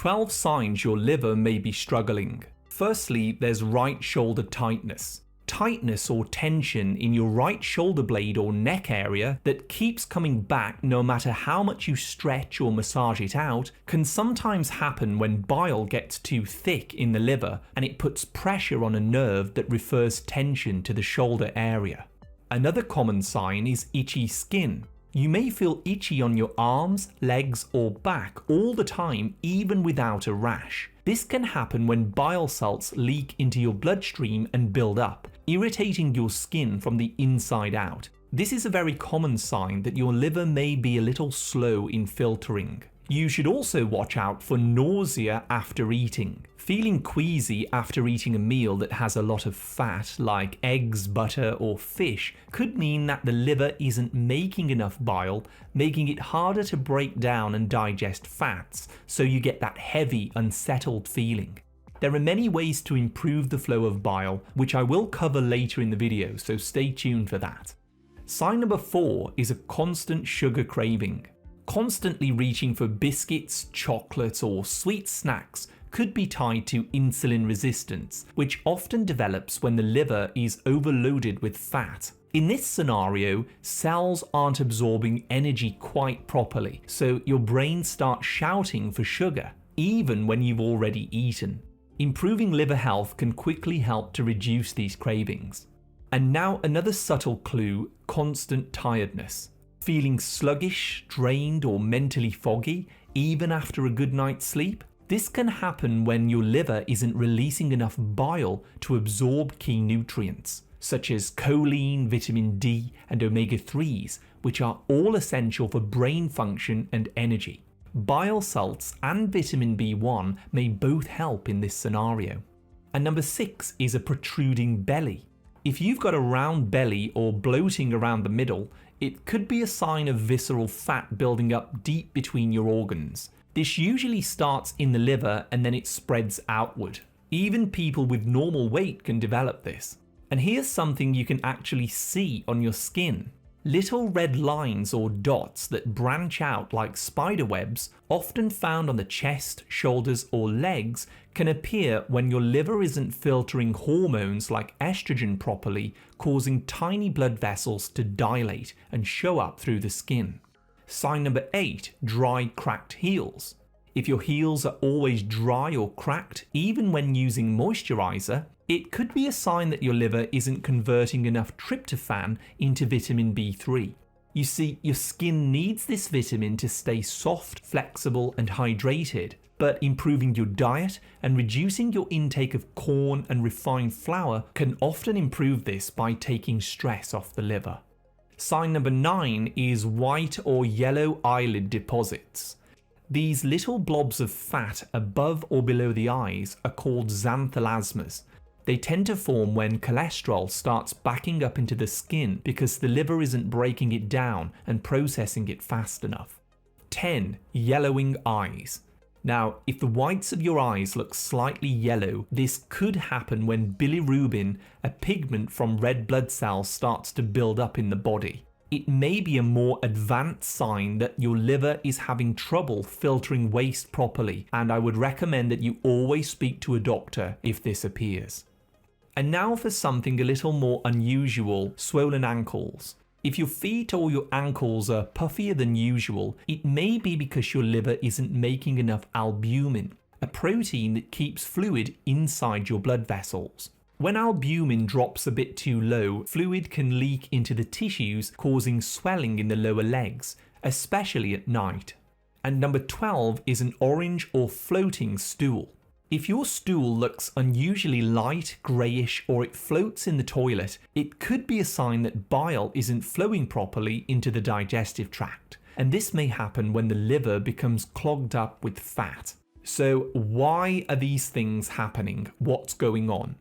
12 signs your liver may be struggling. Firstly, there's right shoulder tightness. Tightness or tension in your right shoulder blade or neck area that keeps coming back no matter how much you stretch or massage it out can sometimes happen when bile gets too thick in the liver and it puts pressure on a nerve that refers tension to the shoulder area. Another common sign is itchy skin. You may feel itchy on your arms, legs or back all the time even without a rash. This can happen when bile salts leak into your bloodstream and build up, irritating your skin from the inside out. This is a very common sign that your liver may be a little slow in filtering. You should also watch out for nausea after eating. Feeling queasy after eating a meal that has a lot of fat like eggs, butter or fish could mean that the liver isn't making enough bile, making it harder to break down and digest fats, so you get that heavy, unsettled feeling. There are many ways to improve the flow of bile, which I will cover later in the video, so stay tuned for that. Sign number 4 is a constant sugar craving. Constantly reaching for biscuits, chocolates or sweet snacks could be tied to insulin resistance, which often develops when the liver is overloaded with fat. In this scenario, cells aren't absorbing energy quite properly, so your brain starts shouting for sugar, even when you've already eaten. Improving liver health can quickly help to reduce these cravings. And now another subtle clue: constant tiredness. Feeling sluggish, drained or mentally foggy, even after a good night's sleep? This can happen when your liver isn't releasing enough bile to absorb key nutrients, such as choline, vitamin D, and omega-3s, which are all essential for brain function and energy. Bile salts and vitamin B1 may both help in this scenario. And number 6 is a protruding belly. If you've got a round belly or bloating around the middle, it could be a sign of visceral fat building up deep between your organs. This usually starts in the liver and then it spreads outward. Even people with normal weight can develop this. And here's something you can actually see on your skin. Little red lines or dots that branch out like spider webs, often found on the chest, shoulders or legs, can appear when your liver isn't filtering hormones like estrogen properly, causing tiny blood vessels to dilate and show up through the skin. Sign number 8, dry, cracked heels. If your heels are always dry or cracked, even when using moisturizer, it could be a sign that your liver isn't converting enough tryptophan into vitamin B3. You see, your skin needs this vitamin to stay soft, flexible and hydrated, but improving your diet and reducing your intake of corn and refined flour can often improve this by taking stress off the liver. Sign number 9 is white or yellow eyelid deposits. These little blobs of fat above or below the eyes are called xanthelasmas. They tend to form when cholesterol starts backing up into the skin because the liver isn't breaking it down and processing it fast enough. 10. Yellowing eyes. Now, if the whites of your eyes look slightly yellow, this could happen when bilirubin, a pigment from red blood cells, starts to build up in the body. It may be a more advanced sign that your liver is having trouble filtering waste properly, and I would recommend that you always speak to a doctor if this appears. And now for something a little more unusual: swollen ankles. If your feet or your ankles are puffier than usual, it may be because your liver isn't making enough albumin, a protein that keeps fluid inside your blood vessels. When albumin drops a bit too low, fluid can leak into the tissues, causing swelling in the lower legs, especially at night. And number 12 is an orange or floating stool. If your stool looks unusually light, greyish, or it floats in the toilet, it could be a sign that bile isn't flowing properly into the digestive tract, and this may happen when the liver becomes clogged up with fat. So why are these things happening? What's going on?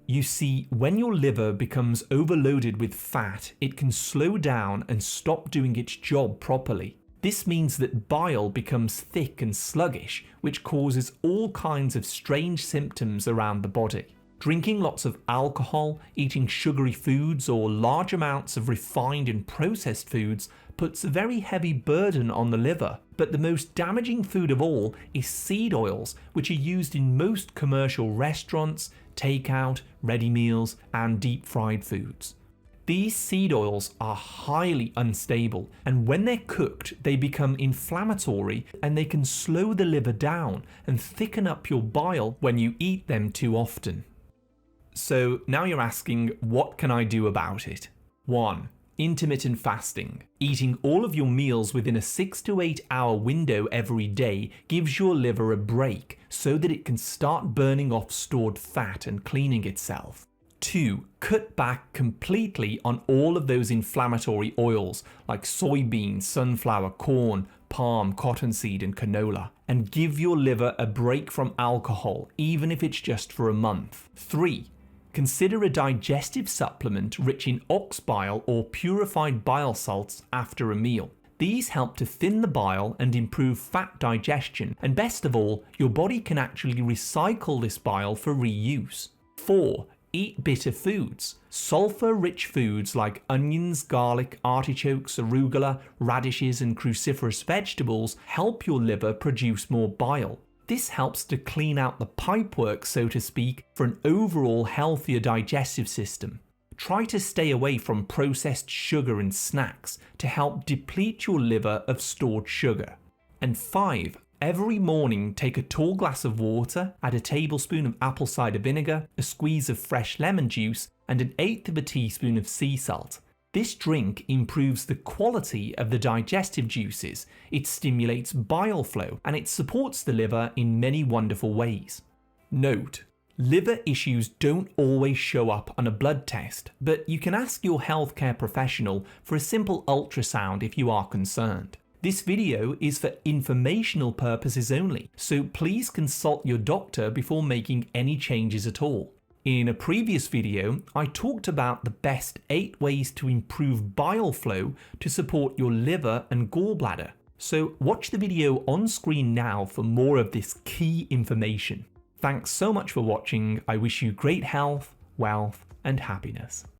You see, when your liver becomes overloaded with fat, it can slow down and stop doing its job properly. This means that bile becomes thick and sluggish, which causes all kinds of strange symptoms around the body. Drinking lots of alcohol, eating sugary foods, or large amounts of refined and processed foods puts a very heavy burden on the liver. But the most damaging food of all is seed oils, which are used in most commercial restaurants, takeout, ready meals, and deep fried foods. These seed oils are highly unstable, and when they're cooked, they become inflammatory and they can slow the liver down and thicken up your bile when you eat them too often. So now you're asking, what can I do about it? 1. Intermittent fasting. Eating all of your meals within a 6 to 8 hour window every day gives your liver a break so that it can start burning off stored fat and cleaning itself. 2. Cut back completely on all of those inflammatory oils like soybean, sunflower, corn, palm, cottonseed, and canola, and give your liver a break from alcohol, even if it's just for a month. 3. Consider a digestive supplement rich in ox bile or purified bile salts after a meal. These help to thin the bile and improve fat digestion, and best of all, your body can actually recycle this bile for reuse. 4. Eat bitter foods. Sulfur-rich foods like onions, garlic, artichokes, arugula, radishes, and cruciferous vegetables help your liver produce more bile. This helps to clean out the pipework, so to speak, for an overall healthier digestive system. Try to stay away from processed sugar and snacks to help deplete your liver of stored sugar. And 5. Every morning, take a tall glass of water, add a tablespoon of apple cider vinegar, a squeeze of fresh lemon juice, and an 1/8 of a teaspoon of sea salt. This drink improves the quality of the digestive juices, it stimulates bile flow, and it supports the liver in many wonderful ways. Note: liver issues don't always show up on a blood test, but you can ask your healthcare professional for a simple ultrasound if you are concerned. This video is for informational purposes only, so please consult your doctor before making any changes at all. In a previous video, I talked about the best 8 ways to improve bile flow to support your liver and gallbladder. So watch the video on screen now for more of this key information. Thanks so much for watching. I wish you great health, wealth, and happiness.